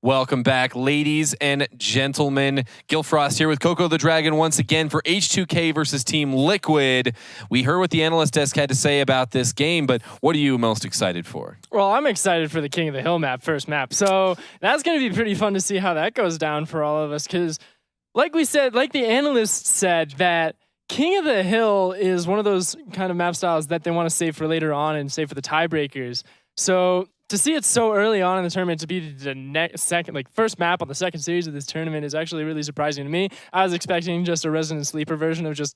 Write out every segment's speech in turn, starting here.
Welcome back, ladies and gentlemen. Gil Frost here with Coco the Dragon once again for H2K versus Team Liquid. We heard what the analyst desk had to say about this game, but what are you most excited for? Well, I'm excited for the King of the Hill map, first map. So that's going to be pretty fun to see how that goes down for all of us. Because like we said, like the analyst said, that King of the Hill is one of those kind of map styles that they want to save for later on and save for the tiebreakers. So to see it so early on in the tournament, to be the first map on the second series of this tournament is actually really surprising to me. I was expecting just a Resident Sleeper version of just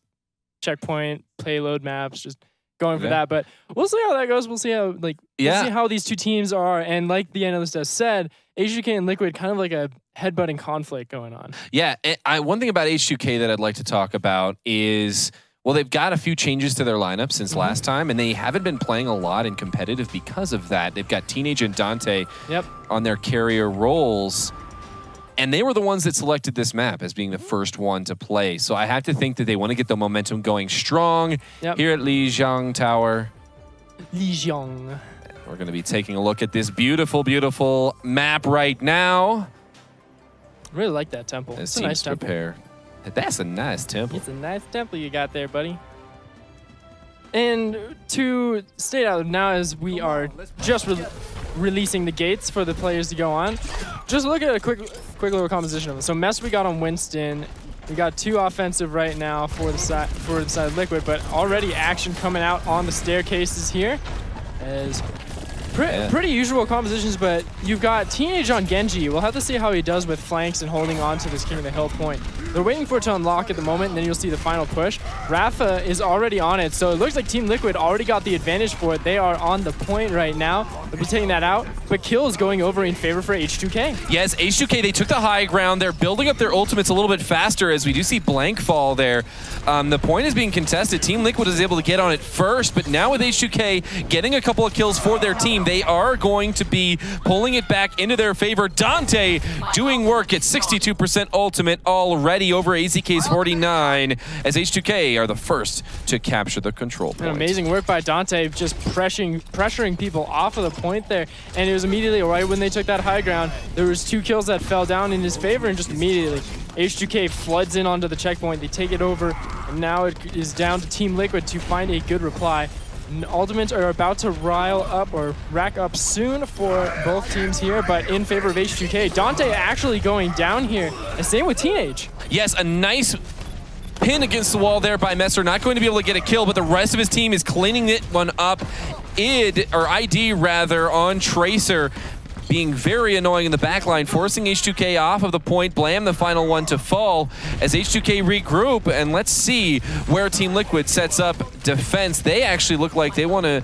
checkpoint, payload maps, just going for that. But we'll see how that goes. We'll see how we'll see how these two teams are. And like the analyst has said, H2K and Liquid kind of like a headbutting conflict going on. Yeah, one thing about H2K that I'd like to talk about is, well, they've got a few changes to their lineup since last time, and they haven't been playing a lot in competitive because of that. They've got Teenage and Dante on their carrier roles, and they were the ones that selected this map as being the first one to play. So I have to think that they want to get the momentum going strong here at Lijiang Tower. Lijiang. We're going to be taking a look at this beautiful, beautiful map right now. I really like that temple. It's a nice temple. That's a nice temple. It's a nice temple you got there, buddy. And to state out now, as we are just releasing the gates for the players to go on, just look at a quick little composition of it. So Mess we got on Winston. We got 2 offensive right now for the side of Liquid, but already action coming out on the staircases here. As pretty usual compositions, but you've got Teenage on Genji. We'll have to see how he does with flanks and holding on to this King of the Hill point. They're waiting for it to unlock at the moment, and then you'll see the final push. Rafa is already on it, so it looks like Team Liquid already got the advantage for it. They are on the point right now. They'll be taking that out, but kill is going over in favor for H2K. Yes, H2K, they took the high ground. They're building up their ultimates a little bit faster as we do see blank fall there. The point is being contested. Team Liquid is able to get on it first, but now with H2K getting a couple of kills for their team, they are going to be pulling it back into their favor. Dante doing work at 62% ultimate already over AZK's 49 as H2K are the first to capture the control point. An amazing work by Dante, just pressuring people off of the point there. And it was immediately right when they took that high ground, there was 2 kills that fell down in his favor, and just immediately H2K floods in onto the checkpoint. They take it over, and now it is down to Team Liquid to find a good reply. Ultimates are about to rack up soon for both teams here, but in favor of H2K. Dante actually going down here, and same with Teenage. Yes, a nice pin against the wall there by Messer. Not going to be able to get a kill, but the rest of his team is cleaning it one up. ID rather, on Tracer, being very annoying in the backline, forcing H2K off of the point. Blam, the final one to fall as H2K regroup, and let's see where Team Liquid sets up defense. They actually look like they want to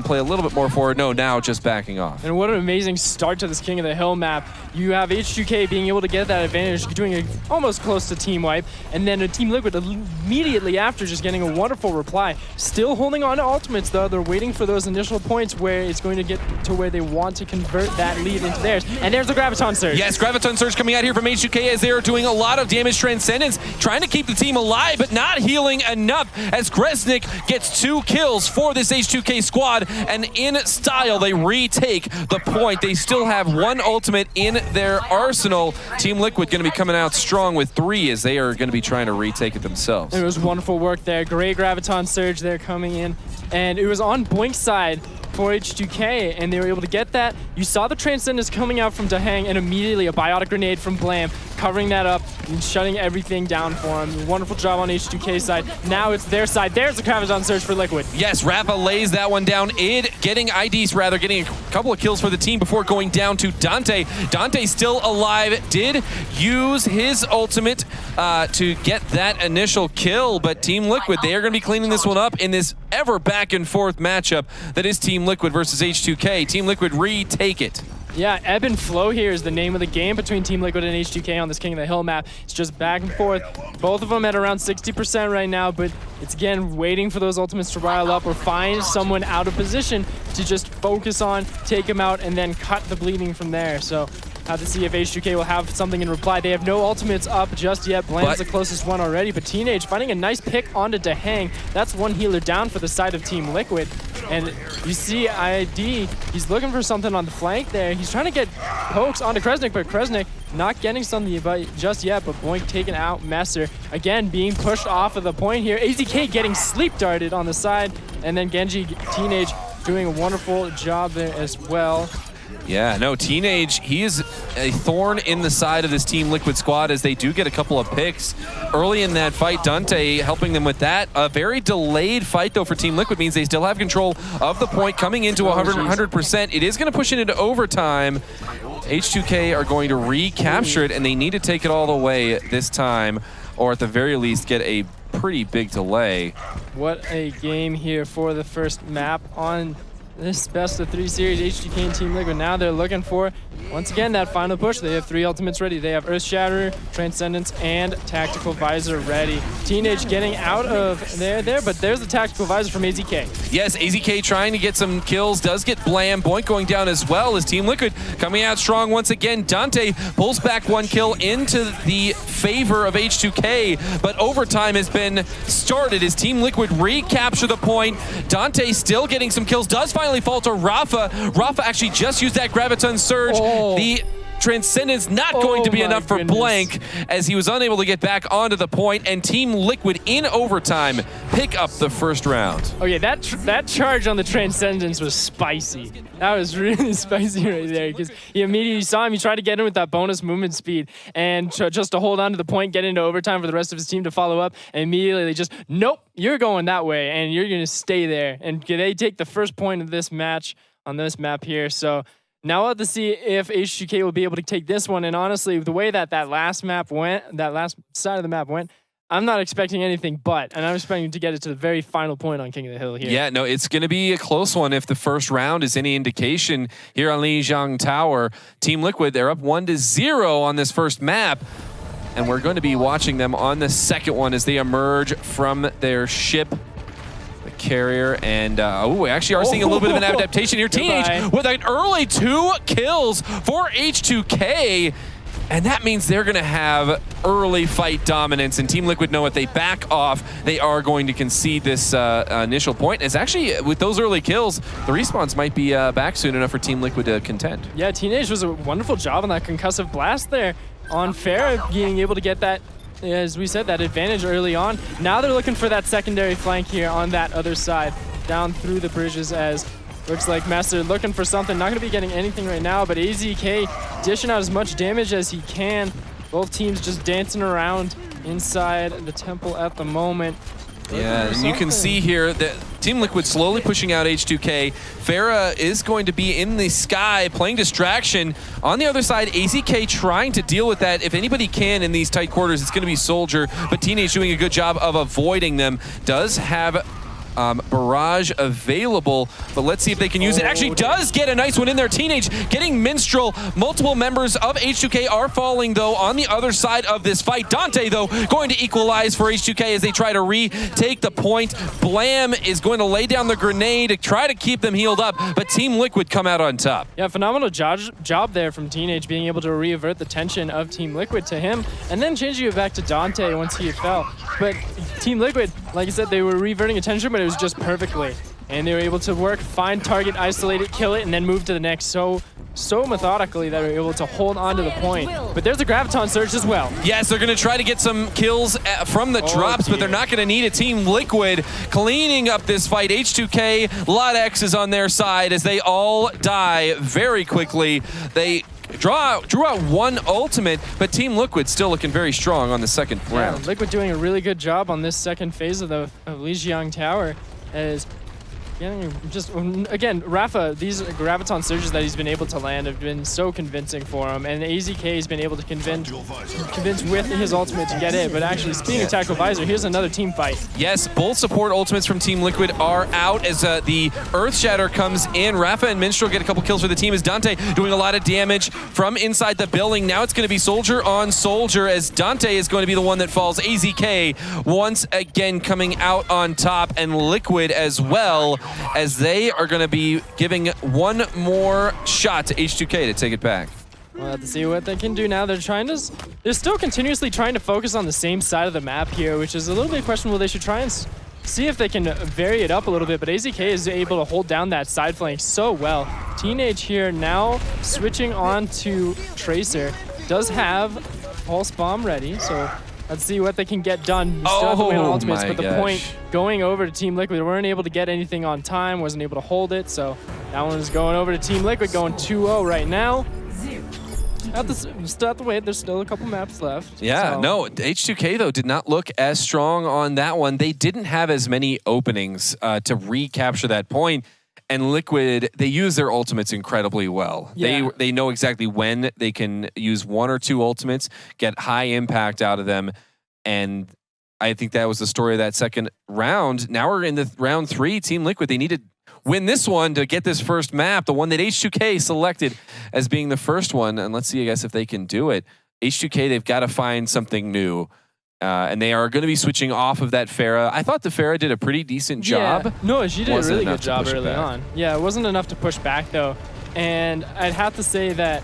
play a little bit more forward. No, now just backing off. And what an amazing start to this King of the Hill map. You have H2K being able to get that advantage, doing a almost close to team wipe, and then a Team Liquid immediately after just getting a wonderful reply. Still holding on to ultimates though. They're waiting for those initial points where it's going to get to where they want to convert that lead into theirs. And there's the Graviton Surge. Yes, Graviton Surge coming out here from H2K as they are doing a lot of damage transcendence, trying to keep the team alive, but not healing enough as Gresnik gets 2 kills for this H2K squad, and in style, they retake the point. They still have 1 ultimate in their arsenal. Team Liquid going to be coming out strong with 3 as they are going to be trying to retake it themselves. It was wonderful work there. Great Graviton Surge there coming in, and it was on Blink's side for H2K, and they were able to get that. You saw the Transcendence coming out from Dahang, and immediately a Biotic Grenade from Blam, covering that up and shutting everything down for him. Wonderful job on H2K's side. Now it's their side. There's the Graviton Surge for Liquid. Yes, Rafa lays that one down. Getting a couple of kills for the team before going down to Dante. Dante still alive, did use his ultimate to get that initial kill, but Team Liquid, they are going to be cleaning this one up in this ever back and forth matchup that is Team Liquid versus H2K. Team Liquid retake it. Yeah, ebb and flow here is the name of the game between Team Liquid and H2K on this King of the Hill map. It's just back and forth. Both of them at around 60% right now, but it's again waiting for those ultimates to rile up or find someone out of position to just focus on, take him out, and then cut the bleeding from there. So Have to see if H2K will have something in reply. They have no ultimates up just yet. Bland's the closest one already, but Teenage finding a nice pick onto Dehang. That's one healer down for the side of Team Liquid. And you see ID, he's looking for something on the flank there. He's trying to get pokes onto Kresnik, but Kresnik not getting something just yet, but Boink taking out Messer. Again, being pushed off of the point here. AZK getting sleep darted on the side, and then Genji Teenage doing a wonderful job there as well. Yeah, no, Teenage, he is a thorn in the side of this Team Liquid squad as they do get a couple of picks early in that fight. Dante helping them with that. A very delayed fight, though, for Team Liquid means they still have control of the point coming into 100%. It is going to push it into overtime. H2K are going to recapture it, and they need to take it all the way this time, or at the very least get a pretty big delay. What a game here for the first map on this best-of-3 series. H2K and Team Liquid, now they're looking for, once again, that final push. They have 3 ultimates ready. They have Earth Shatterer, Transcendence, and Tactical Visor ready. Teenage getting out of there, but there's the Tactical Visor from AZK. Yes, AZK trying to get some kills, does get Blam. Boink going down as well as Team Liquid coming out strong once again. Dante pulls back 1 kill into the favor of H2K, but overtime has been started as Team Liquid recapture the point. Dante still getting some kills, does finally fall to Rafa. Rafa actually just used that Graviton Surge. The Transcendence not going to be enough for Blank as he was unable to get back onto the point, and Team Liquid in overtime pick up the first round. Okay, that charge on the Transcendence was spicy. That was really spicy right there because he immediately saw him. He tried to get in with that bonus movement speed and just to hold on to the point, get into overtime for the rest of his team to follow up, and immediately they just, nope, you're going that way and you're going to stay there. And they take the first point of this match on this map here. So now we'll have to see if H2K will be able to take this one. And honestly, the way that last map went, that last side of the map went, I'm not expecting anything but, and I'm expecting to get it to the very final point on King of the Hill here. Yeah, no, it's going to be a close one if the first round is any indication here on Lijiang Tower. Team Liquid, they're up 1-0 on this first map, and we're going to be watching them on the second one as they emerge from their ship. Carrier, and we actually are seeing a little bit of an adaptation here. Teenage with an early 2 kills for H2K, and that means they're going to have early fight dominance, and Team Liquid know if they back off, they are going to concede this initial point. It's actually, with those early kills, the respawns might be back soon enough for Team Liquid to contend. Yeah, Teenage was a wonderful job on that concussive blast there on Farah, being able to get that, as we said, that advantage early on. Now they're looking for that secondary flank here on that other side, down through the bridges, as looks like Messer looking for something. Not going to be getting anything right now, but AZK dishing out as much damage as he can. Both teams just dancing around inside the temple at the moment. Yeah, and you can see here that Team Liquid slowly pushing out H2K. Farah is going to be in the sky playing distraction. On the other side, AZK trying to deal with that. If anybody can in these tight quarters, it's going to be Soldier, but Teenage doing a good job of avoiding them. Does have barrage available, but let's see if they can use it. Actually does get a nice one in there. Teenage getting Minstrel. Multiple members of H2K are falling, though, on the other side of this fight. Dante, though, going to equalize for H2K as they try to retake the point. Blam is going to lay down the grenade to try to keep them healed up, but Team Liquid come out on top. Yeah, phenomenal job there from Teenage, being able to re-avert the tension of Team Liquid to him, and then changing it back to Dante once he fell. But Team Liquid, like I said, they were reverting attention, but it was just perfectly. And they were able to work, find target, isolate it, kill it, and then move to the next so methodically that they were able to hold on to the point. But there's a Graviton Surge as well. Yes, they're going to try to get some kills from the drops, but they're not going to need a Team Liquid cleaning up this fight. H2K, Lodex is on their side as they all die very quickly. They drew out 1 ultimate, but Team Liquid still looking very strong on the second round. Liquid doing a really good job on this second phase of Lijiang Tower, as just, again, Rafa, these Graviton Surges that he's been able to land have been so convincing for him, and AZK has been able to convince with his ultimate to get it. But actually, speaking of Tactical Visor, here's another team fight. Yes, both support ultimates from Team Liquid are out as the Earth Shatter comes in. Rafa and Minstrel get a couple kills for the team as Dante doing a lot of damage from inside the building. Now it's going to be Soldier on Soldier as Dante is going to be the one that falls. AZK once again coming out on top, and Liquid as well, as they are going to be giving one more shot to H2K to take it back. We'll have to see what they can do now. They're still continuously trying to focus on the same side of the map here, which is a little bit questionable. They should try and see if they can vary it up a little bit, but AZK is able to hold down that side flank so well. Teenage here now switching on to Tracer. Does have Pulse Bomb ready, so let's see what they can get done. Still have to wait on ultimates, but the point going over to Team Liquid, they weren't able to get anything on time, wasn't able to hold it, so that one is going over to Team Liquid, going 2-0 right now. Still have to wait. There's still a couple maps left. Yeah, so. no, H2K, though, did not look as strong on that one. They didn't have as many openings to recapture that point. And Liquid, they use their ultimates incredibly well. Yeah. They know exactly when they can use 1 or 2 ultimates, get high impact out of them. And I think that was the story of that second round. Now we're in the round 3. Team Liquid, they needed win this one to get this first map, the one that H2K selected as being the first one. And let's see, I guess, if they can do it. H2K, they've got to find something new. And they are going to be switching off of that Pharah. I thought the Pharah did a pretty decent job. Yeah. No, she did a really good job early on. Yeah, it wasn't enough to push back, though. And I'd have to say that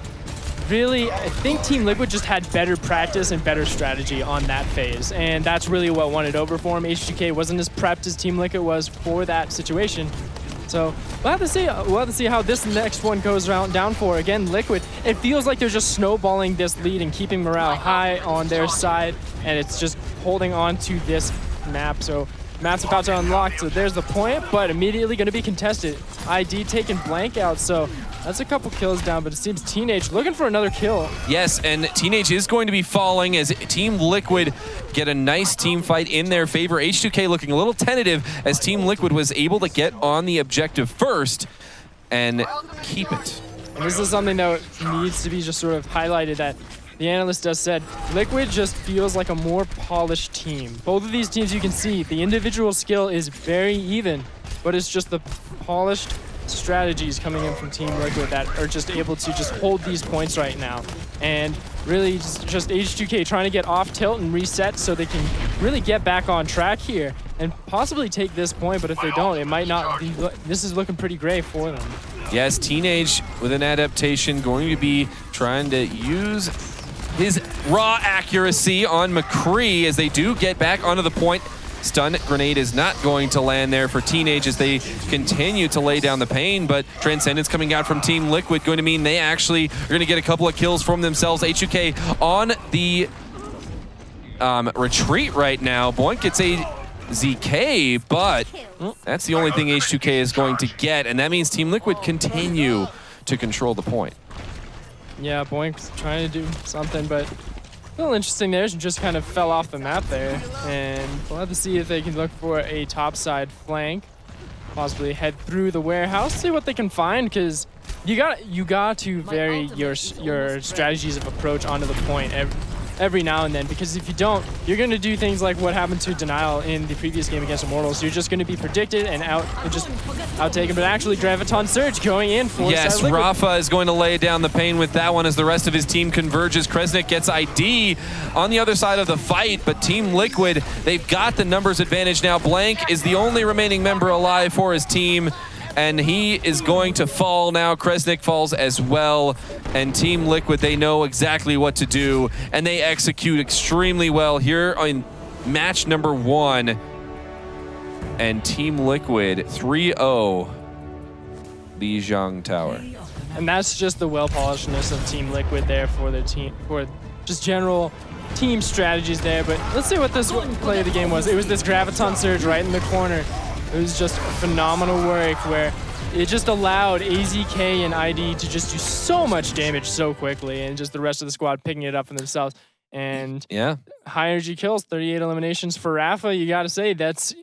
really, I think Team Liquid just had better practice and better strategy on that phase. And that's really what won it over for him. H2K wasn't as prepped as Team Liquid was for that situation. So we'll have to see how this next one goes down for. Again, Liquid, it feels like they're just snowballing this lead and keeping morale high on their side, and it's just holding on to this map. So map's about to unlock, so there's the point, but immediately going to be contested. ID taking blank out, so that's a couple kills down, but it seems Teenage looking for another kill. Yes, and Teenage is going to be falling as Team Liquid get a nice team fight in their favor. H2K looking a little tentative as Team Liquid was able to get on the objective first and keep it. And this is something that needs to be just sort of highlighted, that the analyst just said, Liquid just feels like a more polished team. Both of these teams, you can see, the individual skill is very even, but it's just the polished strategies coming in from Team Liquid that are just able to just hold these points right now. And really just H2K trying to get off tilt and reset so they can really get back on track here and possibly take this point, but if they don't, it might not be. This is looking pretty gray for them. Yes, Teenage with an adaptation going to be trying to use his raw accuracy on McCree as they do get back onto the point. Stun grenade is not going to land there for Teenage as they continue to lay down the pain, but Transcendence coming out from Team Liquid going to mean they actually are going to get a couple of kills from themselves. H2K on the retreat right now. Boink gets a ZK, but that's the only thing H2K is going to get, and that means Team Liquid continue to control the point. Yeah, Boink's trying to do something, but a little interesting there. Just kind of fell off the map there, and we'll have to see if they can look for a topside flank, possibly head through the warehouse, see what they can find, because you got to vary your strategies of approach onto the point every now and then, because if you don't, you're going to do things like what happened to Denial in the previous game against Immortals. You're just going to be predicted and just outtaken. But actually, Graviton Surge going in for yes, Rafa is going to lay down the pain with that one as the rest of his team converges. Kresnik gets ID on the other side of the fight, but Team Liquid, they've got the numbers advantage now. Blank is the only remaining member alive for his team, and he is going to fall now. Kresnik falls as well, and Team Liquid, they know exactly what to do, and they execute extremely well here in match number 1. And Team Liquid 3-0 Lijiang Tower. And that's just the well-polishedness of Team Liquid there for their team, for just general team strategies there. But let's see what this play of the game was. It was this Graviton Surge right in the corner. It was just phenomenal work where it just allowed AZK and ID to just do so much damage so quickly, and just the rest of the squad picking it up for themselves. And yeah, high energy kills, 38 eliminations for Rafa. You got to say that's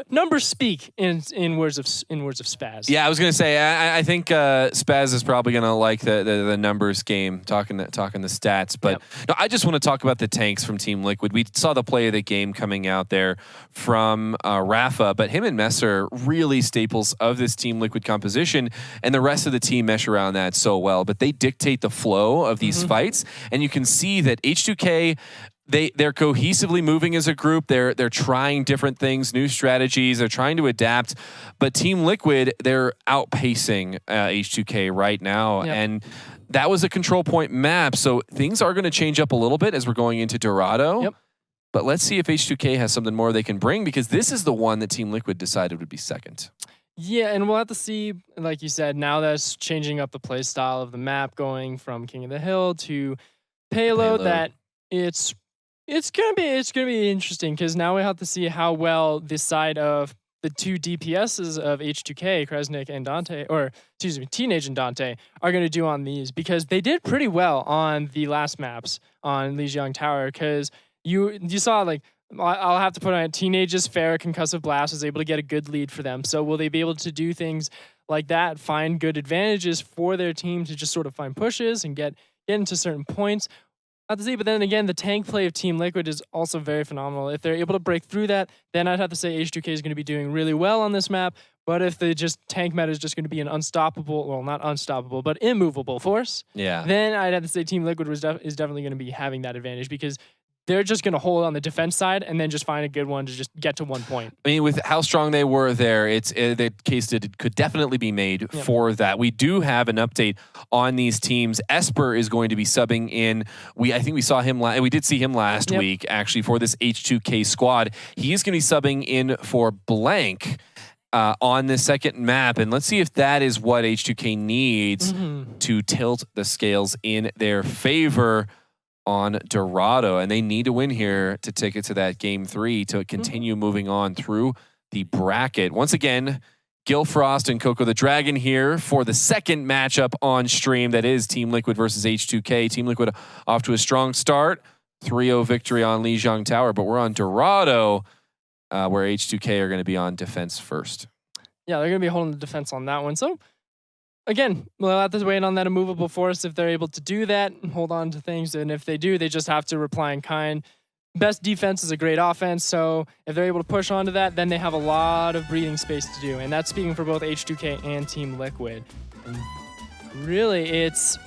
numbers speak in words of Spaz. Yeah, I was gonna say I think Spaz is probably gonna like the numbers game, talking the stats. But yep. No, I just want to talk about the tanks from Team Liquid. We saw the play of the game coming out there from Rafa, but him and Messer really staples of this Team Liquid composition, and the rest of the team mesh around that so well. But they dictate the flow of these fights, and you can see that H2K. They're cohesively moving as a group. They're trying different things, new strategies. They're trying to adapt. But Team Liquid, they're outpacing H2K right now. Yep. And that was a control point map, so things are going to change up a little bit as we're going into Dorado. Yep. But let's see if H2K has something more they can bring, because this is the one that Team Liquid decided would be second. Yeah, and we'll have to see, like you said, now that's changing up the play style of the map, going from King of the Hill to Payload. That it's gonna be interesting, because now we have to see how well this side of the two DPSs of H2K, Kresnik and Dante, or excuse me, Teenage and Dante, are going to do on these, because they did pretty well on the last maps on Lijiang Tower, because you saw, like, I'll have to put on Teenage's fair concussive blast was able to get a good lead for them. So will they be able to do things like that, find good advantages for their team to just sort of find pushes and get into certain points? Have to see, but then again, the tank play of Team Liquid is also very phenomenal. If they're able to break through that, then I'd have to say H2K is going to be doing really well on this map. But if the tank meta is just going to be an unstoppable, well, not unstoppable, but immovable force, then I'd have to say Team Liquid is definitely going to be having that advantage, because they're just going to hold on the defense side and then just find a good one to just get to 1 point. I mean, with how strong they were there, the case could definitely be made for that. We do have an update on these teams. Esper is going to be subbing in. I think we saw him. We did see him last week, actually, for this H2K squad. He is going to be subbing in for Blank on the second map, and let's see if that is what H2K needs to tilt the scales in their favor on Dorado, and they need to win here to take it to that game 3 to continue moving on through the bracket. Once again, Gilfrost and Coco the Dragon here for the second matchup on stream. That is Team Liquid versus H2K. Team Liquid off to a strong start. 3-0 victory on Lijiang Tower, but we're on Dorado, where H2K are going to be on defense first. Yeah, they're going to be holding the defense on that one. So again, we'll have to wait on that immovable force if they're able to do that and hold on to things. And if they do, they just have to reply in kind. Best defense is a great offense. So if they're able to push onto that, then they have a lot of breathing space to do. And that's speaking for both H2K and Team Liquid. And really, it's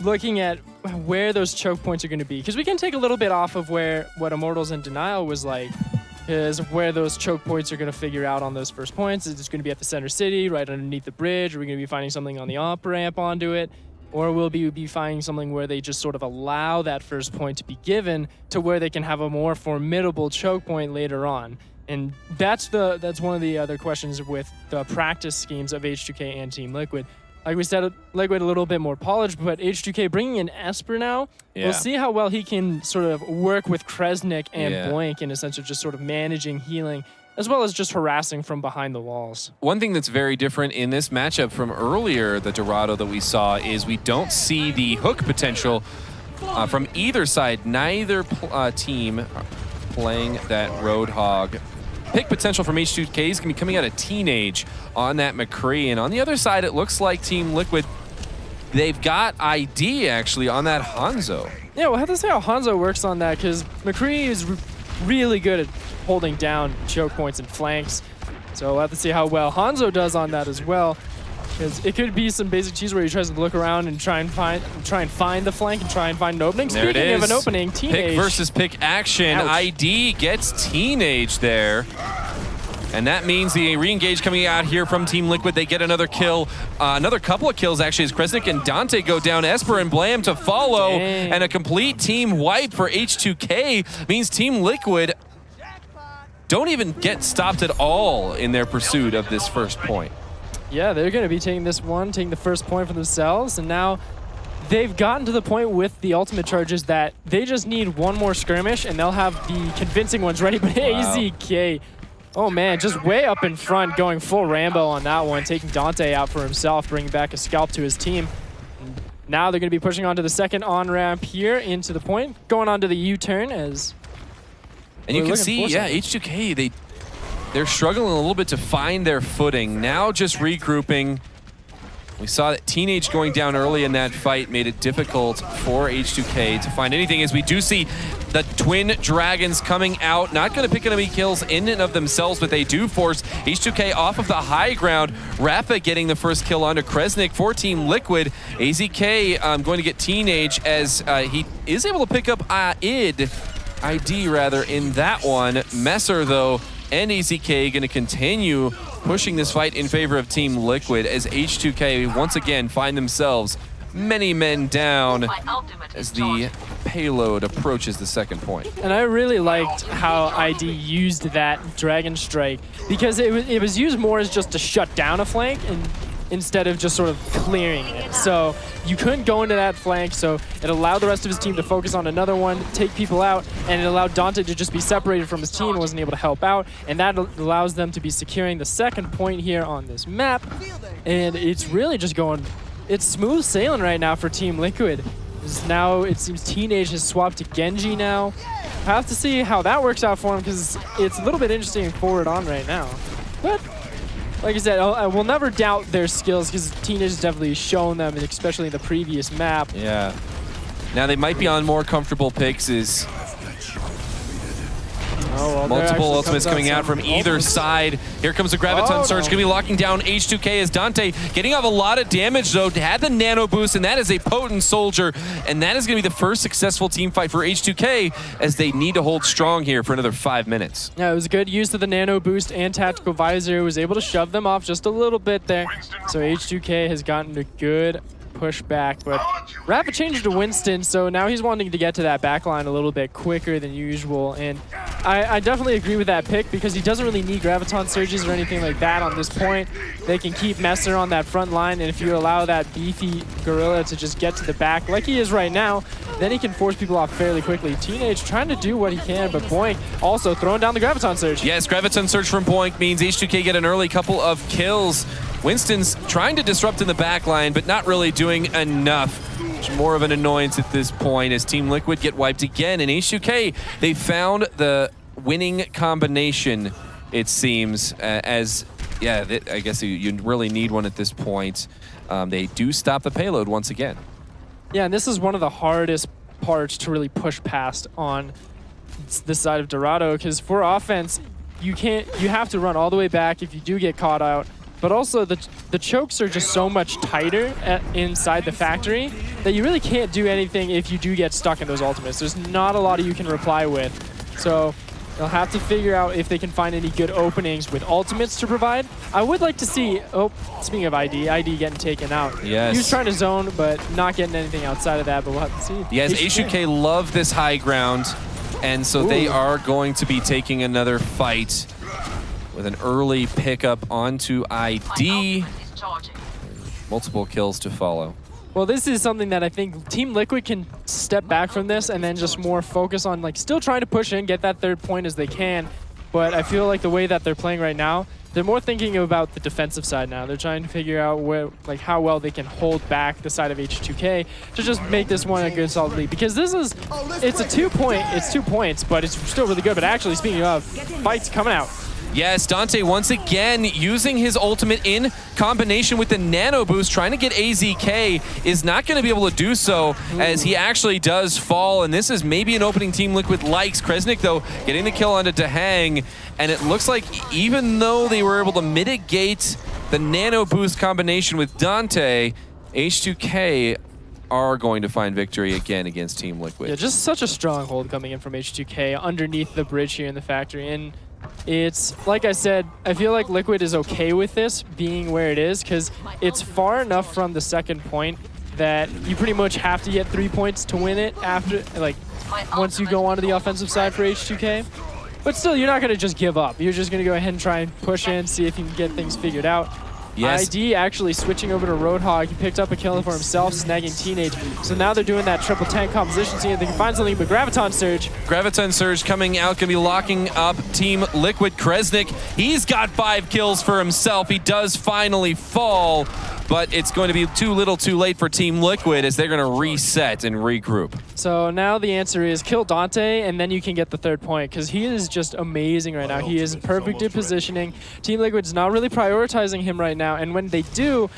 looking at where those choke points are going to be. Because we can take a little bit off of what Immortals in Denial was like. Is where those choke points are going to figure out on those first points. Is it going to be at the center city, right underneath the bridge? Are we going to be finding something on the off-ramp onto it? Or will we be finding something where they just sort of allow that first point to be given to where they can have a more formidable choke point later on? And that's one of the other questions with the practice schemes of H2K and Team Liquid. Like we said, Liquid a little bit more polished, but H2K bringing in Esper now, we'll see how well he can sort of work with Kresnik and Blank in a sense of just sort of managing healing, as well as just harassing from behind the walls. One thing that's very different in this matchup from earlier, the Dorado that we saw, is we don't see the hook potential from either side. Neither team playing that Roadhog. Pick potential from H2K is going to be coming out of Teenage on that McCree. And on the other side, it looks like Team Liquid, they've got ID actually on that Hanzo. Yeah, we'll have to see how Hanzo works on that, because McCree is really good at holding down choke points and flanks. So we'll have to see how well Hanzo does on that as well. Because it could be some basic cheese where he tries to look around and try and find the flank and try and find an opening. There Speaking it is. of an opening, Teenage. Pick versus pick action. Ouch. ID gets Teenage there. And that means the re-engage coming out here from Team Liquid. They get another kill, another couple of kills actually, as Kresnik and Dante go down. Esper and Blam to follow. Dang. And a complete team wipe for H2K means Team Liquid don't even get stopped at all in their pursuit of this first point. Yeah, they're going to be taking the first point for themselves, and now they've gotten to the point with the ultimate charges that they just need one more skirmish, and they'll have the convincing ones ready. But AZK, oh man, just way up in front, going full Rambo on that one, taking Dante out for himself, bringing back a scalp to his team. Now they're going to be pushing onto the second on-ramp here into the point, going onto the U-turn as... And you can see, H2K, they're struggling a little bit to find their footing. Now just regrouping. We saw that Teenage going down early in that fight made it difficult for H2K to find anything, as we do see the Twin Dragons coming out. Not going to pick up any kills in and of themselves, but they do force H2K off of the high ground. Rafa getting the first kill onto Kresnik for Team Liquid. AZK going to get Teenage as he is able to pick up ID in that one. Messer, though, and AZK going to continue pushing this fight in favor of Team Liquid as H2K once again find themselves many men down as the payload approaches the second point. And I really liked how ID used that Dragon Strike because it was used more as just to shut down a flank and instead of just sort of clearing it. So you couldn't go into that flank, so it allowed the rest of his team to focus on another one, take people out, and it allowed Dante to just be separated from his team and wasn't able to help out, and that allows them to be securing the second point here on this map. And it's really just going, it's smooth sailing right now for Team Liquid. Now it seems Teenage has swapped to Genji now. I have to see how that works out for him because it's a little bit interesting forward on right now. But like I said, I will never doubt their skills because Teenage has definitely shown them, especially in the previous map. Yeah. Now they might be on more comfortable picks as multiple ultimates coming out from either side. Here comes the Graviton Surge, going to be locking down H2K as Dante getting off a lot of damage though, had the nano boost, and that is a potent soldier, and that is going to be the first successful team fight for H2K as they need to hold strong here for another 5 minutes. Yeah, it was a good use of the nano boost and tactical visor. It was able to shove them off just a little bit there. So H2K has gotten a good push back, but rapid change to Winston, so now he's wanting to get to that back line a little bit quicker than usual, and I definitely agree with that pick because he doesn't really need Graviton Surges or anything like that on this point. They can keep Messer on that front line, and if you allow that beefy Gorilla to just get to the back like he is right now, then he can force people off fairly quickly. Teenage trying to do what he can, but Boink also throwing down the Graviton Surge. Yes, Graviton Surge from Boink means H2K get an early couple of kills. Winston's trying to disrupt in the back line, but not really doing enough. It's more of an annoyance at this point as Team Liquid get wiped again. And H2K, they found the winning combination, it seems, as, yeah, I guess you really need one at this point. They do stop the payload once again. Yeah, and this is one of the hardest parts to really push past on this side of Dorado, because for offense, you have to run all the way back if you do get caught out. But also the chokes are just so much tighter inside the factory that you really can't do anything if you do get stuck in those ultimates. There's not a lot you can reply with. So they'll have to figure out if they can find any good openings with ultimates to provide. I would like to see, oh, speaking of ID getting taken out. Yes. He was trying to zone, but not getting anything outside of that, but we'll have to see. Yes, H2K love this high ground, and so they are going to be taking another fight with an early pickup onto ID. Multiple kills to follow. Well, this is something that I think Team Liquid can step back from this and then just more focus on, like, still trying to push in, get that third point as they can. But I feel like the way that they're playing right now, they're more thinking about the defensive side now. They're trying to figure out where, like, how well they can hold back the side of H2K to just make this one a good solid lead. Because this is, it's 2 points, but it's still really good. But actually, speaking of, fights coming out. Yes, Dante once again using his ultimate in combination with the nano boost, trying to get AZK, is not going to be able to do so as he actually does fall, and this is maybe an opening Team Liquid likes. Kresnik, though, getting the kill onto Dahang, and it looks like even though they were able to mitigate the nano boost combination with Dante, H2K are going to find victory again against Team Liquid. Yeah, just such a stronghold coming in from H2K underneath the bridge here in the factory, and it's, like I said, I feel like Liquid is okay with this being where it is because it's far enough from the second point that you pretty much have to get 3 points to win it after, like, once you go onto the offensive side for H2K. But still, you're not going to just give up. You're just going to go ahead and try and push in, see if you can get things figured out. Yes. ID actually switching over to Roadhog. He picked up a kill for himself, snagging Teenage. So now they're doing that triple tank composition, seeing if they can find something, but Graviton Surge. Graviton Surge coming out, going to be locking up Team Liquid. Kresnik, he's got 5 kills for himself. He does finally fall, but it's going to be too little too late for Team Liquid as they're going to reset and regroup. So now the answer is kill Dante, and then you can get the third point, because he is just amazing right now. He is perfect in positioning. Team Liquid's not really prioritizing him right now, and when they do,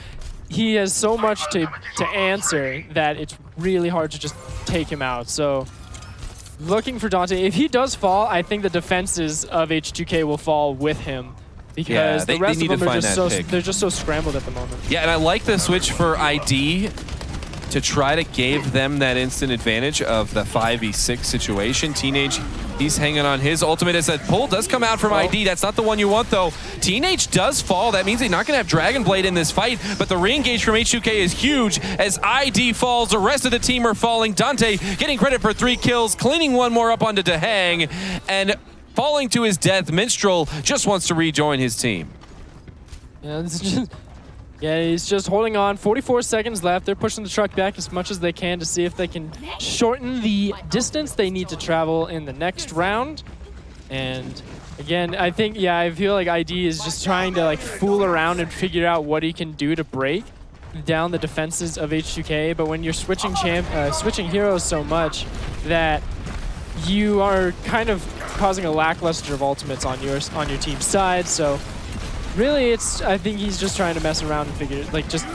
he has so much to answer that it's really hard to just take him out. So looking for Dante. If he does fall, I think the defenses of H2K will fall with him, because the rest of them are just so scrambled at the moment. Yeah, and I like the switch for ID to try to give them that instant advantage of the 5v6 situation. Teenage, he's hanging on his ultimate as that pull does come out from ID. That's not the one you want, though. Teenage does fall. That means they're not going to have Dragon Blade in this fight, but the re-engage from H2K is huge as ID falls. The rest of the team are falling. Dante getting credit for 3 kills, cleaning one more up onto Dehang, and falling to his death. Minstrel just wants to rejoin his team. Yeah, he's just holding on. 44 seconds left. They're pushing the truck back as much as they can to see if they can shorten the distance they need to travel in the next round. And again, I think, yeah, I feel like ID is just trying to like fool around and figure out what he can do to break down the defenses of H2K. But when you're switching heroes so much that you are kind of causing a lackluster of ultimates on your team's side, so really, I think he's just trying to mess around and figure, like, just,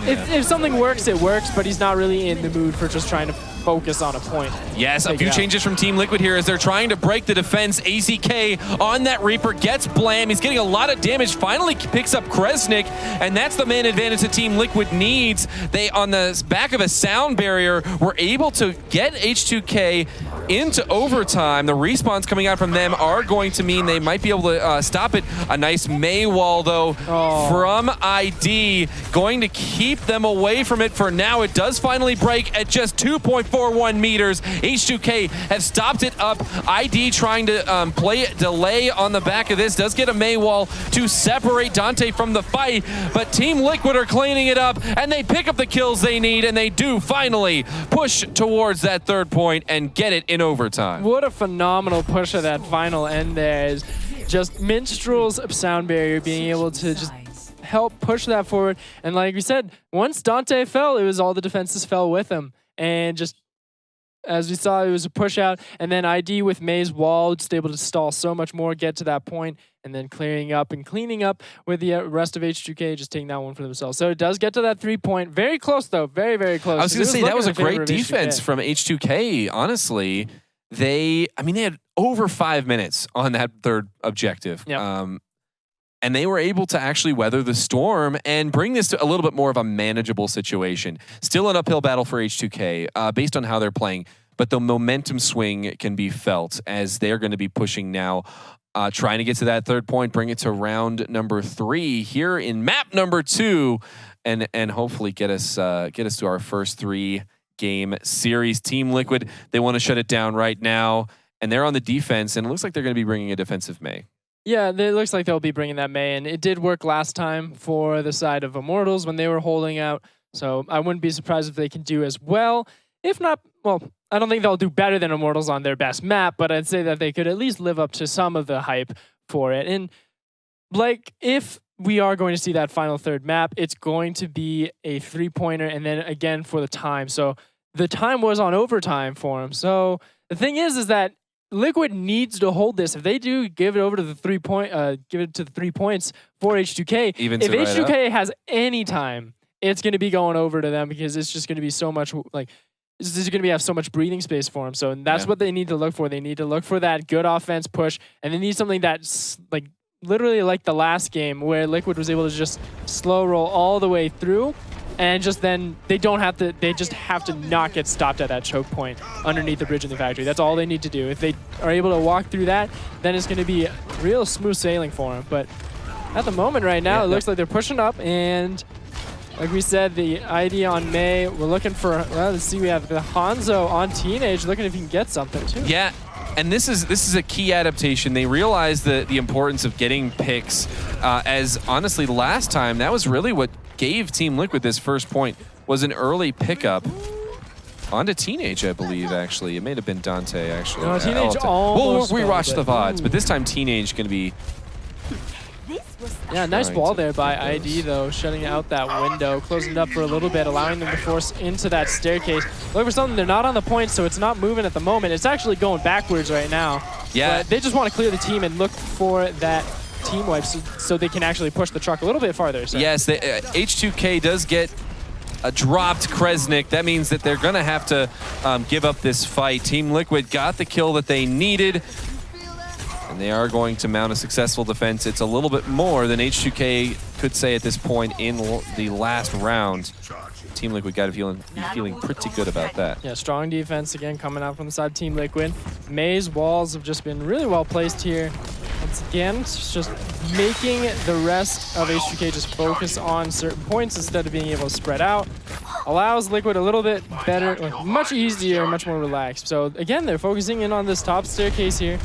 if something works, it works, but he's not really in the mood for just trying to focus on a point. Yes, a few changes from Team Liquid here as they're trying to break the defense. AZK on that Reaper gets Blam. He's getting a lot of damage, finally picks up Kresnik, and that's the main advantage that Team Liquid needs. They, on the back of a sound barrier, were able to get H2K into overtime. The respawns coming out from them are going to mean they might be able to stop it. A nice May wall, though, from ID, going to keep them away from it for now. It does finally break at just 2.41 meters. H2K have stopped it up. ID trying to play delay on the back of this. Does get a May wall to separate Dante from the fight, but Team Liquid are cleaning it up, and they pick up the kills they need, and they do finally push towards that 3rd point and get it in overtime. What a phenomenal push of that final end there is just Minstrel's sound barrier being able to just help push that forward. And like we said, once Dante fell, it was all the defenses fell with him. And just as we saw, it was a push out, and then ID with May's wall just able to stall so much more, get to that point, and then clearing up and cleaning up with the rest of H2K, just taking that one for themselves. So it does get to that 3-point. Very close, though. Very, very close. I was going to say, that was a great defense from H2K, honestly. They had over 5 minutes on that 3rd objective. Yep. And they were able to actually weather the storm and bring this to a little bit more of a manageable situation. Still an uphill battle for H2K based on how they're playing, but the momentum swing can be felt as they're going to be pushing now, trying to get to that 3rd point, bring it to round number 3 here in map number 2, and hopefully get us to our first 3-game series. Team Liquid, they want to shut it down right now, and they're on the defense, and it looks like they're going to be bringing a defensive May. Yeah, it looks like they'll be bringing that May, and it did work last time for the side of Immortals when they were holding out, so I wouldn't be surprised if they can do as well. If not, well, I don't think they'll do better than Immortals on their best map, but I'd say that they could at least live up to some of the hype for it. And like, if we are going to see that final 3rd map, it's going to be a 3-pointer, and then again for the time. So the time was on overtime for them. So the thing is that Liquid needs to hold this. If they do give it over to the 3 points for H2K, if H2K has any time, it's going to be going over to them because it's just going to be so much like this is going to have so much breathing space for them. So that's what they need to look for. They need to look for that good offense push, and they need something that's like literally like the last game where Liquid was able to just slow roll all the way through. And just then, they just have to not get stopped at that choke point underneath the bridge in the factory. That's all they need to do. If they are able to walk through that, then it's going to be real smooth sailing for them. But at the moment right now, it looks like they're pushing up. And like we said, the ID on May, we're looking for, well, let's see, we have the Hanzo on Teenage, looking if he can get something too. Yeah. And this is a key adaptation. They realize the importance of getting picks, as honestly last time, that was really what gave Team Liquid this first point, was an early pickup onto Teenage, I believe, actually. It may have been Dante, actually. No, Teenage almost we'll rewatch the VODs, but this time Teenage going to be... Yeah, nice ball there by ID, though, shutting out that window, closing it up for a little bit, allowing them to force into that staircase. Look for something, they're not on the point, so it's not moving at the moment. It's actually going backwards right now. Yeah. But they just want to clear the team and look for that team wipe so they can actually push the truck a little bit farther. So. Yes, H2K does get a dropped Kresnik. That means that they're going to have to give up this fight. Team Liquid got the kill that they needed. And And they are going to mount a successful defense. It's a little bit more than H2K could say at this point in the last round. Team Liquid got to be feeling pretty good about that. Yeah, strong defense again coming out from the side of Team Liquid. May's walls have just been really well placed here. Once again, it's just making the rest of H2K just focus on certain points instead of being able to spread out. Allows Liquid a little bit better, much easier, much more relaxed. So again, they're focusing in on this top staircase here.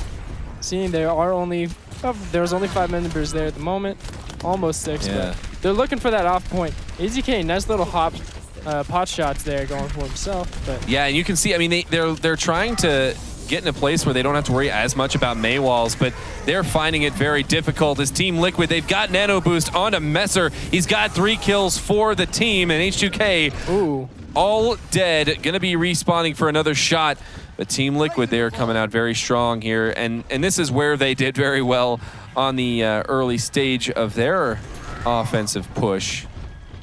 Seeing there's only 5 members there at the moment, almost 6, but they're looking for that off point. AZK, nice little pot shots there going for himself. But yeah, and you can see, I mean, they're trying to get in a place where they don't have to worry as much about May walls, but they're finding it very difficult as Team Liquid. They've got Nano Boost onto Messer. He's got 3 kills for the team, and H2K all dead. Gonna be respawning for another shot. But Team Liquid, they are coming out very strong here, and this is where they did very well on the early stage of their offensive push.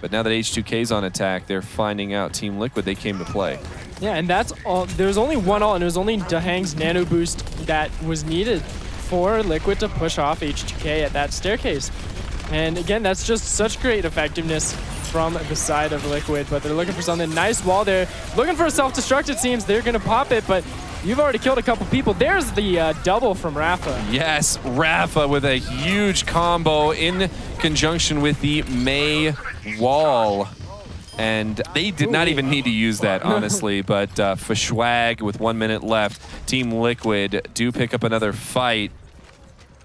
But now that H2K's on attack, they're finding out Team Liquid, they came to play. Yeah, and that's all. There's only one ult, and it was only Dahang's Nano Boost that was needed for Liquid to push off H2K at that staircase. And again, that's just such great effectiveness from the side of Liquid, but they're looking for something. Nice wall there. Looking for a self-destruct, it seems. They're going to pop it, but you've already killed a couple people. There's the double from Rafa. Yes, Rafa with a huge combo in conjunction with the May wall. And they did not even need to use that, honestly, but for Schwag with 1 minute left, Team Liquid do pick up another fight.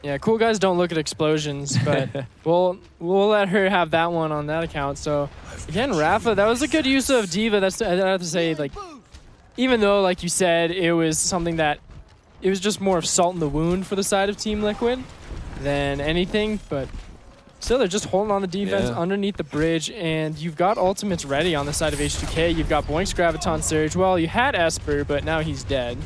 Yeah, cool guys don't look at explosions, but we'll let her have that one on that account. So again, Rafa, that was a good use of Diva. That's, I have to say, like, even though, like you said, it was something that it was just more of salt in the wound for the side of Team Liquid than anything, but still they're just holding on the defense underneath the bridge, and you've got ultimates ready on the side of H2K. You've got Boink's Graviton Surge. Well, you had Esper, but now he's dead.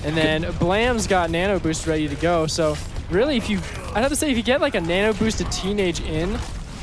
And then Blam's got Nano Boost ready to go. So really, I'd have to say, if you get like a Nano Boosted Teenage in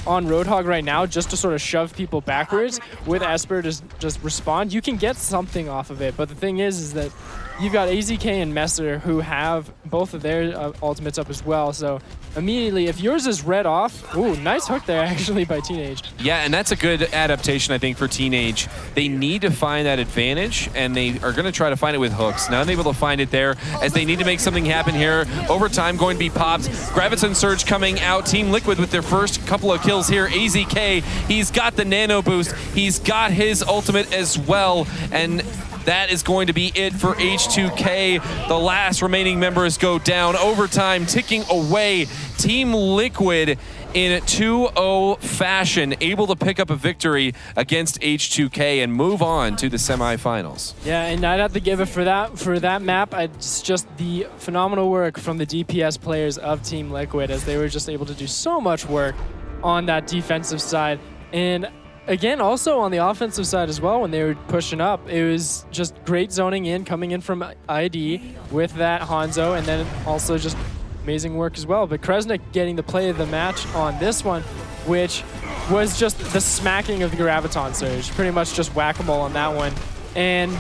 on Roadhog right now just to sort of shove people backwards with Esper to just respond, you can get something off of it. But the thing is that you've got AZK and Messer who have both of their ultimates up as well. So immediately, if yours is read off, ooh, nice hook there actually by Teenage. Yeah, and that's a good adaptation, I think, for Teenage. They need to find that advantage, and they are going to try to find it with hooks. Not able to find it there, as they need to make something happen here. Overtime going to be popped. Graviton Surge coming out. Team Liquid with their first couple of kills here. AZK, he's got the Nano Boost. He's got his ultimate as well, and that is going to be it for H2K. The last remaining members go down. Overtime ticking away. Team Liquid in 2-0 fashion, able to pick up a victory against H2K and move on to the semifinals. Yeah, and I'd have to give it for that map. It's just the phenomenal work from the DPS players of Team Liquid, as they were just able to do so much work on that defensive side. And again, also on the offensive side as well, when they were pushing up, it was just great zoning in, coming in from ID with that Hanzo, and then also just amazing work as well. But Kresnik getting the play of the match on this one, which was just the smacking of the Graviton Surge. Pretty much just whack-a-mole on that one. And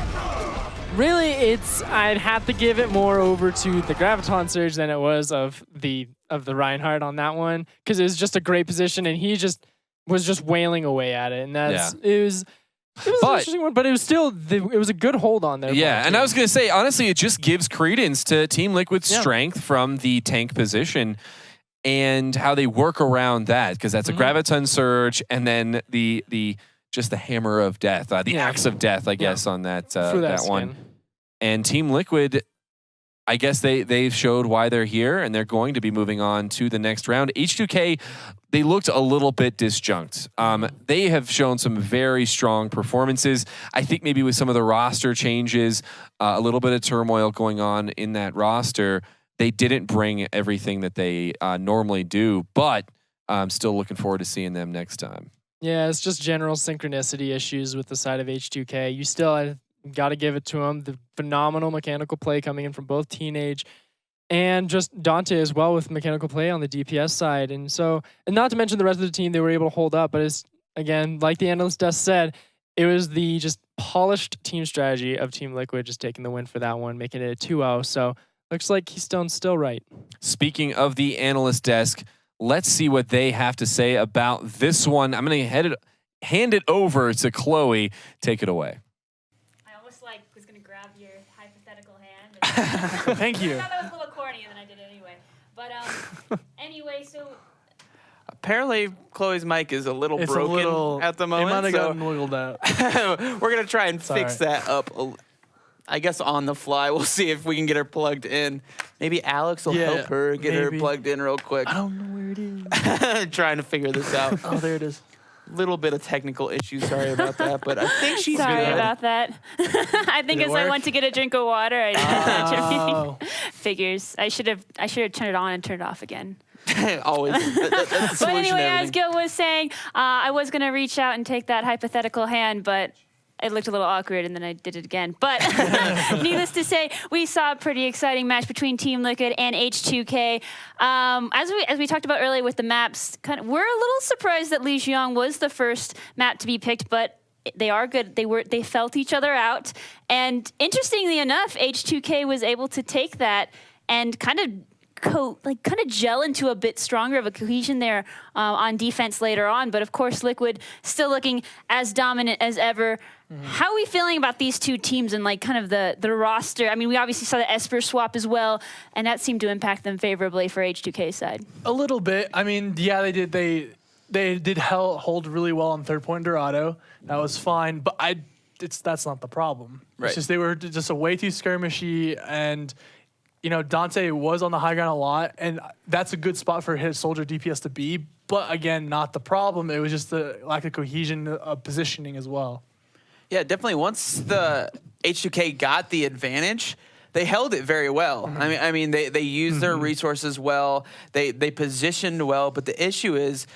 really, I'd have to give it more over to the Graviton Surge than it was of the Reinhardt on that one, because it was just a great position, and he was just wailing away at it, and it was an interesting one, but it was still it was a good hold on there. Yeah, and I was gonna say, honestly, it just gives credence to Team Liquid's strength from the tank position and how they work around that, because that's a Graviton Surge, and then the Hammer of Death, the Axe of Death, I guess, on that one. And Team Liquid, I guess they've showed why they're here, and they're going to be moving on to the next round. H2K, they looked a little bit disjunct. They have shown some very strong performances. I think maybe with some of the roster changes, a little bit of turmoil going on in that roster, they didn't bring everything that they normally do, but I'm still looking forward to seeing them next time. Yeah, it's just general synchronicity issues with the side of H2K. You still got to give it to them. The phenomenal mechanical play coming in from both Teenage and just Dante as well with mechanical play on the DPS side. And not to mention the rest of the team, they were able to hold up. But it's, again, like the analyst desk said, it was the just polished team strategy of Team Liquid just taking the win for that one, making it a 2-0. So Looks like Keystone's still right. Speaking of the analyst desk, let's see what they have to say about this one. I'm going to hand it over to Chloe. Take it away. I almost was going to grab your hypothetical hand. Thank you. I thought that was a little corny, and then I did it anyway. But anyway, so Apparently, Chloe's mic is a little It's broken a little, at the moment. It might have so gotten wiggled out. we're going to try and fix all that up, I guess, on the fly. We'll see if we can get her plugged in. Maybe Alex will help her get her maybe. plugged in real quick. I don't know where it is. Trying to figure this out. Oh, there it is. Little bit of technical issues. Sorry about that, but I think she's sorry good. about that. I think Did it as I work? went to get a drink of water, I Oh. figures I should have turned it on and turned it off again. Always. That's the But solution anyway, to as everything. Gil was saying, I was going to reach out and take that hypothetical hand, but it looked a little awkward, and then I did it again. But needless to say, we saw a pretty exciting match between Team Liquid and H2K. As we talked about earlier with the maps, we're a little surprised that Li Xiong was the first map to be picked, but they are good. They felt each other out, and interestingly enough, H2K was able to take that and kind of gel into a bit stronger of a cohesion there on defense later on. But of course, Liquid still looking as dominant as ever. How are we feeling about these two teams and the roster? I mean, we obviously saw the Esper swap as well, and that seemed to impact them favorably for H2K's side. A little bit. I mean, yeah, they did. They did hold really well on third point Dorado. That was fine, but that's not the problem. Right. It's just they were just a way too skirmishy, and Dante was on the high ground a lot, and that's a good spot for his soldier DPS to be. But again, not the problem. It was just the lack of cohesion of positioning as well. Yeah, definitely. Once the H2K got the advantage, they held it very well. I mean, they used their resources well. They positioned well. But the issue is,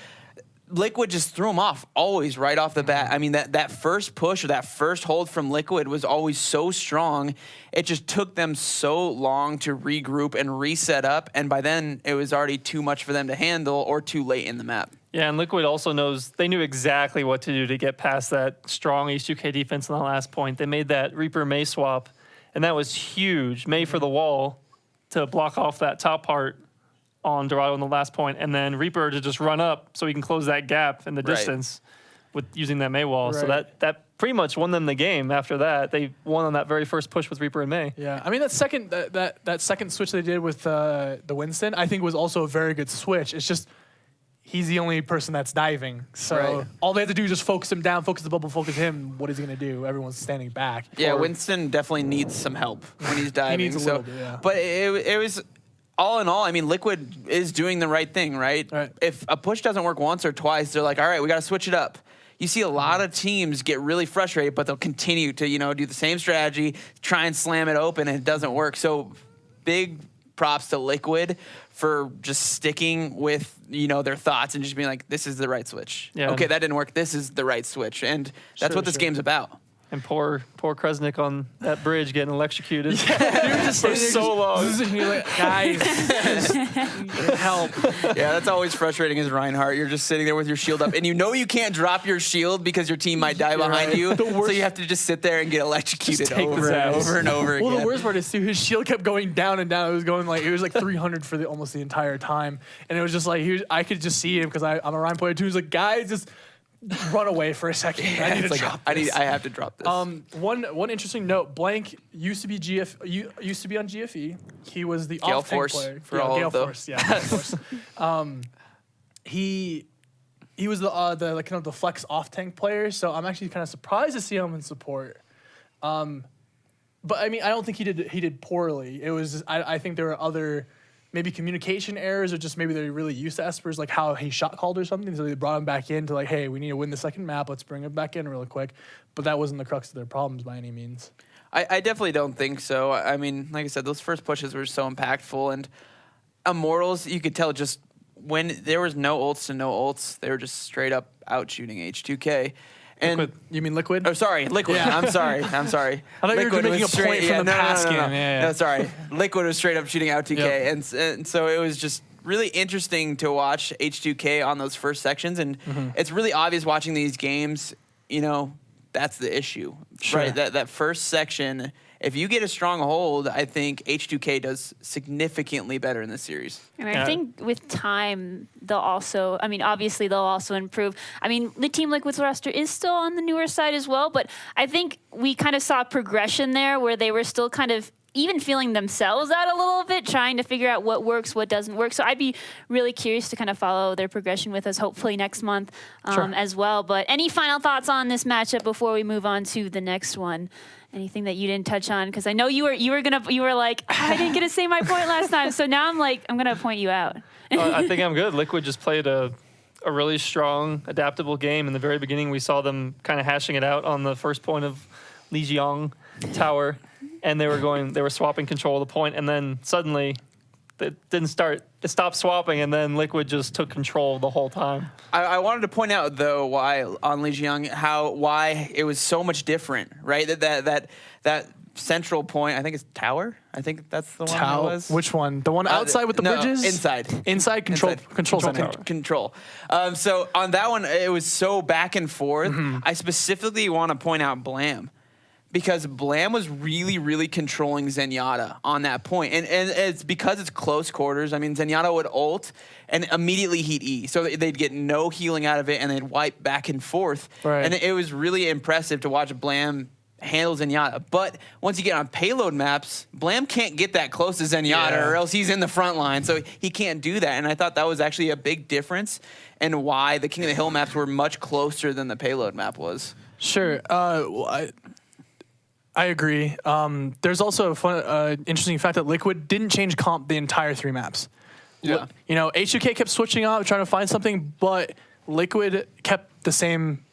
Liquid just threw them off always right off the bat. I mean, that first push or that first hold from Liquid was always so strong. It just took them so long to regroup and reset up. And by then, it was already too much for them to handle or too late in the map. Yeah, and Liquid also knows they knew exactly what to do to get past that strong H2K defense on the last point. They made that Reaper Mei swap, and that was huge. Mei for the wall to block off that top part on Dorado in the last point, and then Reaper to just run up so he can close that gap in the Right. distance with using that Mei wall. So Right. that pretty much won them the game after that. They won on that very first push with Reaper and Mei. Yeah, I mean that second switch they did with the Winston, I think was also a very good switch. It's just he's the only person that's diving, so Right. all they have to do is just focus him down, focus the bubble, focus him. What is he gonna do? Everyone's standing back. Yeah, Or- Winston definitely needs some help when he's diving. needs a so, little bit, yeah. But it was all in all. I mean, Liquid is doing the right thing, right? Right. If a push doesn't work once or twice, they're like, all right, we got to switch it up. You see a lot of teams get really frustrated, but they'll continue to do the same strategy, try and slam it open, and it doesn't work. So big props to Liquid for just sticking with their thoughts and just being like, this is the right switch. Yeah. Okay, that didn't work. This is the right switch, and that's Sure, what this sure. game's about. And poor Kresnik on that bridge getting electrocuted You're just for standing there so long. and you're like, guys, just help. Yeah, that's always frustrating as Reinhardt. You're just sitting there with your shield up, and you can't drop your shield because your team might die behind right. you. The So worst- you have to just sit there and get electrocuted Just take over his and ass. over and over again. Well, the worst part is too, his shield kept going down and down. It was going like 300 for almost the entire time, and it was just like I could just see him because I'm a Ryan player too. He's like, guys, just run away for a second. I need to It's like, drop I this. have to drop this. One interesting note: Blank used to be used to be on GFE. He was the Gale off tank Force player. for all Gale of those. Force. Yeah, Gale Force. He was the kind of the flex off tank player. So I'm actually kind of surprised to see him in support. But I mean, I don't think he did poorly. It was I think there were other maybe communication errors, or just maybe they're really used to Esper's, like how he shot called or something. So they brought him back in to like, hey, we need to win the second map. Let's bring him back in real quick. But that wasn't the crux of their problems by any means. I definitely don't think so. I mean, like I said, those first pushes were so impactful, and Immortals, you could tell just when there was no ults to no ults, they were just straight up out shooting H2K. And You mean Liquid? Oh, sorry, Liquid. Yeah. I'm sorry. I thought you were making was a point from the past game. Yeah. No, sorry. Liquid was straight up shooting out 2K. Yep. And so it was just really interesting to watch H2K on those first sections. And it's really obvious watching these games, that that's the issue, Sure. right? That first section, if you get a strong hold, I think H2K does significantly better in this series. And I think with time, they'll also, I mean, obviously they'll also improve. I mean, the Team Liquid's roster is still on the newer side as well, but I think we kind of saw progression there where they were still kind of even feeling themselves out a little bit, trying to figure out what works, what doesn't work. So I'd be really curious to kind of follow their progression with us, hopefully next month as well. But any final thoughts on this matchup before we move on to the next one? Anything that you didn't touch on? Because I know you were like, I didn't get to say my point last time. So now I'm like, I'm gonna point you out. I think I'm good. Liquid just played a really strong, adaptable game. In the very beginning, we saw them kind of hashing it out on the first point of Lijiang Tower, and they were swapping control of the point, and then suddenly it stopped swapping, and then Liquid just took control the whole time. I wanted to point out though why on Lijiang why it was so much different, right? That central point, I think it's tower. I think that's the one. It was. Which one? The one outside with the no, bridges? Inside Control center. Control. So on that one, it was so back and forth. I specifically want to point out Blam, because Blam was really, really controlling Zenyatta on that point. And it's because it's close quarters. I mean, Zenyatta would ult and immediately he'd E. So they'd get no healing out of it, and they'd wipe back and forth. Right. And it was really impressive to watch Blam handle Zenyatta. But once you get on payload maps, Blam can't get that close to Zenyatta or else he's in the front line. So he can't do that. And I thought that was actually a big difference in why the King of the Hill maps were much closer than the payload map was. Sure. I agree. There's also a fun, interesting fact that Liquid didn't change comp the entire 3 maps. Yeah. You know, H2K kept switching out, trying to find something, but Liquid kept the same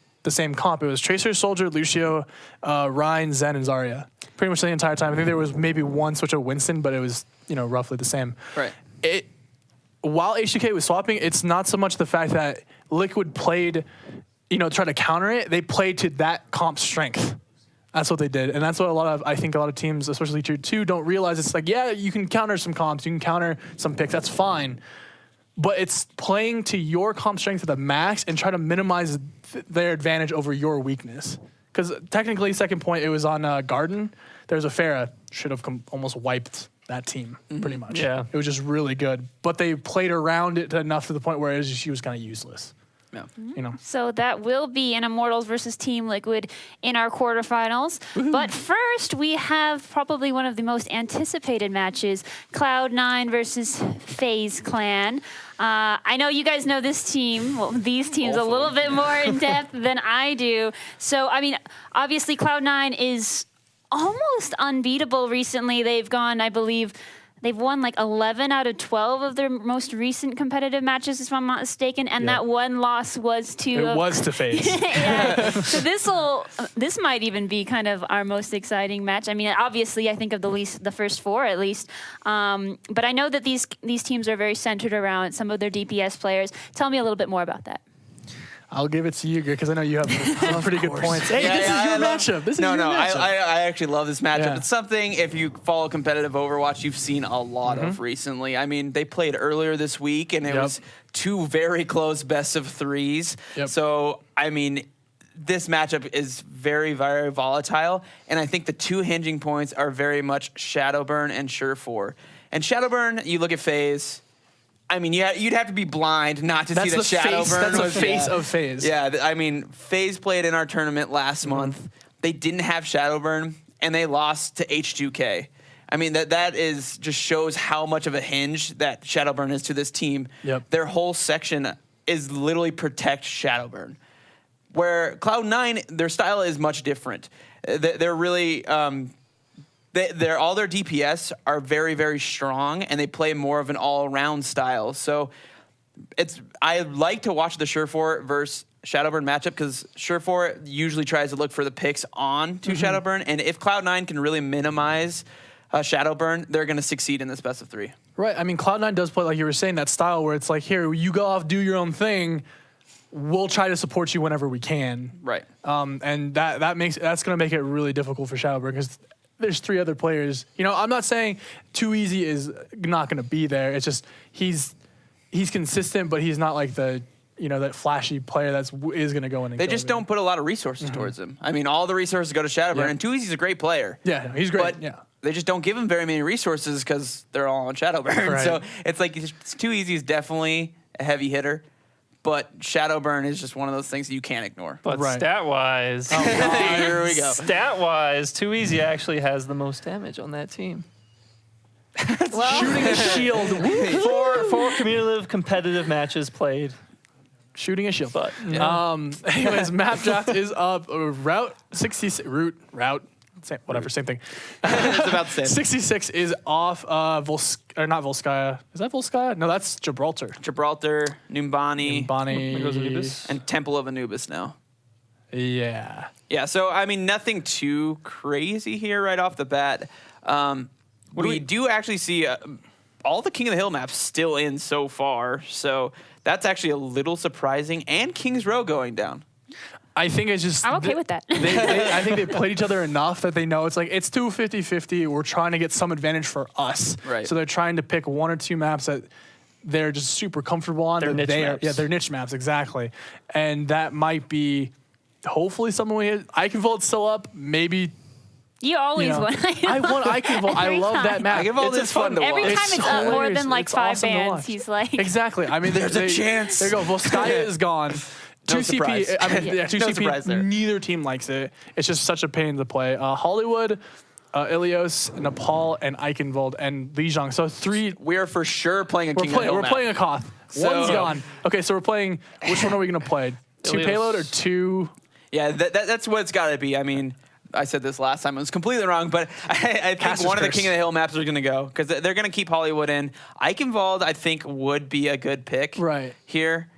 comp. It was Tracer, Soldier, Lucio, Ryan, Zen, and Zarya. Pretty much the entire time. I think there was maybe one switch of Winston, but it was, roughly the same. Right. While H2K was swapping, it's not so much the fact that Liquid played, try to counter it. They played to that comp strength. That's what they did. And that's what I think a lot of teams, especially Tier 2, don't realize. It's like, yeah, you can counter some comps, you can counter some picks, that's fine. But it's playing to your comp strength to the max and try to minimize their advantage over your weakness. Because technically, second point, it was on Garden. There's a Pharah, should have almost wiped that team, pretty much. Yeah. It was just really good. But they played around it enough to the point where she was kind of useless. Yeah. So that will be an Immortals versus Team Liquid in our quarterfinals. But first, we have probably one of the most anticipated matches, Cloud9 versus FaZe Clan. I know you guys know this team, these teams a little bit more in depth than I do. So, I mean, obviously Cloud9 is almost unbeatable recently. They've gone, I believe, they've won like 11 out of 12 of their most recent competitive matches, if I'm not mistaken, and that one loss was to... It was to FaZe. Yeah. So this might even be kind of our most exciting match. I mean, obviously, I think of the first 4 at least. But I know that these teams are very centered around some of their DPS players. Tell me a little bit more about that. I'll give it to you, because I know you have some pretty good points. Hey, this is your matchup. This is your matchup. I actually love this matchup. Yeah. It's something, if you follow competitive Overwatch, you've seen a lot of recently. I mean, they played earlier this week, and it was 2 very close best of 3s. Yep. So, I mean, this matchup is very, very volatile, and I think the 2 hinging points are very much Shadowburn and Surefour. And Shadowburn, you look at FaZe, I mean, you'd have to be blind not to see that Shadowburn. That's the face of FaZe. Yeah, I mean, FaZe played in our tournament last month. They didn't have Shadowburn, and they lost to H2K. I mean, that is just shows how much of a hinge that Shadowburn is to this team. Yep. Their whole section is literally protect Shadowburn. Where Cloud9, their style is much different. They're really... all their DPS are very, very strong, and they play more of an all-around style. So I like to watch the Surefour versus Shadowburn matchup, because Surefour usually tries to look for the picks on to Shadowburn, and if Cloud9 can really minimize Shadowburn, they're going to succeed in this best of 3. Right. I mean, Cloud9 does play, like you were saying, that style where it's like, here, you go off, do your own thing. We'll try to support you whenever we can. Right. And that's going to make it really difficult for Shadowburn, because there's 3 other players. I'm not saying Too Easy is not going to be there. It's just he's consistent, but he's not like the that flashy player is going to go in. And They kill just everything. don't put a lot of resources towards him. I mean, all the resources go to Shadowburn, Yeah. and 2Easy's a great player. Yeah, he's great. But yeah. they just don't give him very many resources because they're all on Shadowburn. Right. So it's like 2Easy is definitely a heavy hitter, but Shadowburn is just one of those things that you can't ignore. But Right. stat-wise, Here we go. stat-wise, 2Easy actually has the most damage on that team. Shooting a shield. Four cumulative competitive matches played. Shooting a shield. But yeah. Anyways, map draft is up. Route 66. Route. Same thing. It's about the same. 66 is off. Not Volskaya. Is that Volskaya? No, that's Gibraltar. Gibraltar, Numbani, Bonnie. goes Anubis. and Temple of Anubis now. Yeah. Yeah, so I mean, nothing too crazy here right off the bat. We do actually see all the King of the Hill maps still in so far, so that's actually a little surprising. And King's Row going down. I think it's just. I'm okay with that. I think they played each other enough that they know it's like it's 2-50-50. We're trying to get some advantage for us. Right. So they're trying to pick one or two maps that they're just super comfortable on. They're niche maps. Yeah, they're niche maps, exactly. And that might be hopefully something we hit. Eichenwald's still up. Maybe. You always know. win. I want Eichenwald. I Every love that time. map. Eichenwald It's is fun to Every watch. time it's up more hilarious. than like It's 5 awesome to bands, watch. he's like, Exactly. I mean, There's a chance. There you go. Volskaya is gone. No 2CP. surprise. I mean, yeah, 2CP. No surprise there. Neither team likes it. It's just such a pain to play. Hollywood, Ilios, Nepal, and Eichenwald, and Lijiang. So 3. We are for sure playing a King of the Hill We're map. playing a Koth. So- One's gone. Okay, so we're playing. Which one are we gonna play? 2 Ilios. payload or 2? Yeah, that's what it's got to be. I mean, I said this last time. It was completely wrong, but I think Caster's one of the Curse. King of the Hill maps are going to go because they're going to keep Hollywood in. Eichenwald, I think, would be a good pick Right. here.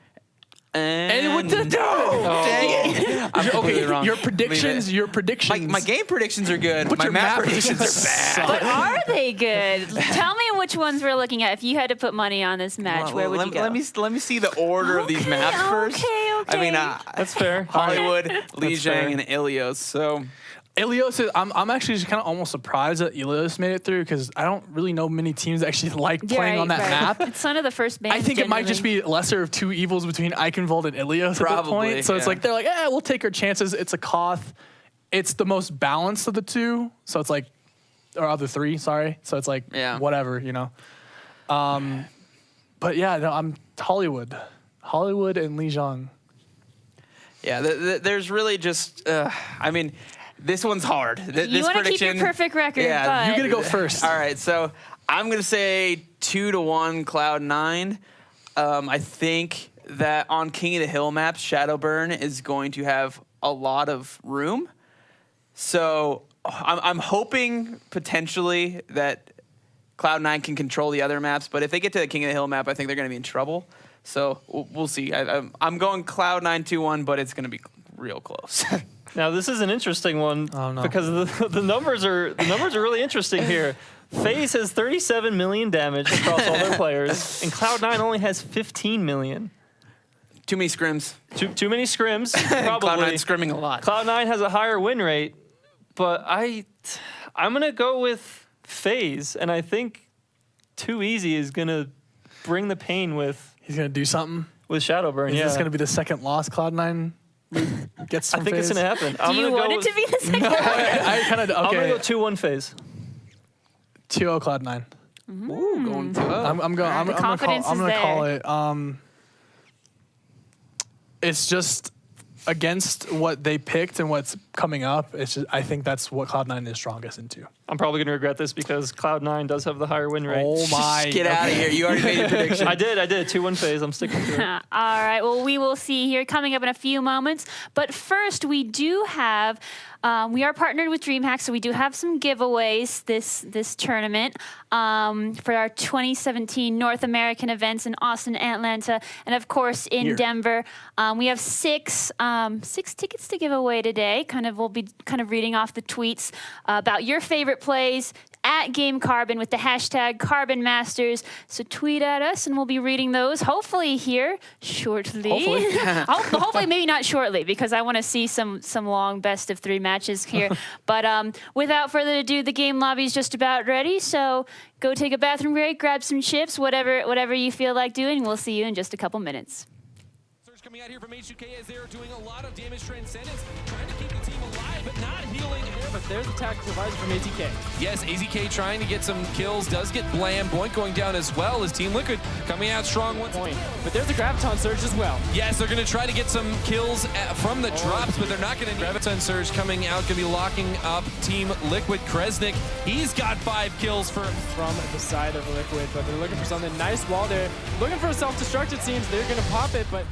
And what the Dang it. I'm completely wrong. Your Leave predictions. it. Your predictions. My game predictions are good. But my your map map predictions are bad. but are they good? Tell me which ones we're looking at. If you had to put money on this match, where would you go? Let me see the order of these maps first. Okay. I mean, That's fair. Hollywood, fair. Lijiang, and Ilios. So Ilios is, I'm actually just kind of almost surprised that Ilios made it through because I don't really know many teams that actually like playing on that map. It's one of the first bands. I think it might just generally. be lesser of two evils between Eichenwald and Ilios at that Probably, point. So it's yeah. like they're like, we'll take our chances. It's a Koth. It's the most balanced of the two. So it's like, or of the three, sorry. So it's like, whatever, you know. But yeah, no, I'm Hollywood and Lijiang. yeah, there's really just. I mean, this one's hard. You This want to keep prediction. your perfect record, Yeah, but You gotta go first. All right, so I'm gonna say 2-1 Cloud9. I think that on King of the Hill maps, Shadowburn is going to have a lot of room. So I'm hoping potentially that Cloud9 can control the other maps, but if they get to the King of the Hill map, I think they're going to be in trouble. So we'll see. I'm going Cloud9 2-1, but it's going to be real close. Now this is an interesting one Oh, no. because the numbers are really interesting here. FaZe has 37 million damage across all their players, and Cloud9 only has 15 million. Too many scrims. Too many scrims, probably. Cloud9 scrimming a lot. Cloud9 has a higher win rate, but I'm gonna go with FaZe, and I think 2Easy is gonna bring the pain with He's gonna do something. Shadowburn. Is Yeah, this gonna be the second loss Cloud9 gets I from think it's FaZe? gonna happen. do you want it to be the second one? I kind of I'm gonna okay. go 2-1 FaZe. 2-0 Cloud9. Ooh, going 2-0. I'm going. I'm The gonna confidence call. I'm is gonna call there. it. It's just against what they picked and what's coming up. It's just, I think that's what Cloud9 is strongest into. I'm probably gonna regret this because Cloud9 does have the higher win rate. Oh my! Get out of here. You already made your prediction. I did 2-1 FaZe. I'm sticking to it. All right. Well, we will see here coming up in a few moments. But first, we do have. We are partnered with DreamHack, so we do have some giveaways this tournament for our 2017 North American events in Austin, Atlanta, and of course in Denver. We have six tickets to give away today. We'll be reading off the tweets about your favorite plays at Game Carbon with the hashtag Carbon Masters. So tweet at us, and we'll be reading those hopefully here shortly. Hopefully. Hopefully, maybe not shortly, because I want to see some long best of 3 matches here. But without further ado, the game lobby is just about ready. So go take a bathroom break, grab some chips, whatever you feel like doing. We'll see you in just a couple minutes. Coming out here from H2K as they're doing a lot of damage transcendence, trying to keep the team alive, but not healing. But there's a tactical advisor from AZK. Yes, AZK trying to get some kills, does get Blam. Boink going down as well as Team Liquid coming out strong once Point. again. But there's a Graviton Surge as well. Yes, they're going to try to get some kills from the drops, but they're not going to. Graviton Surge coming out, going to be locking up Team Liquid. Kresnik, he's got 5 kills from the side of Liquid, but they're looking for something. Nice wall there. Looking for a self-destruct, it seems. They're going to pop it, but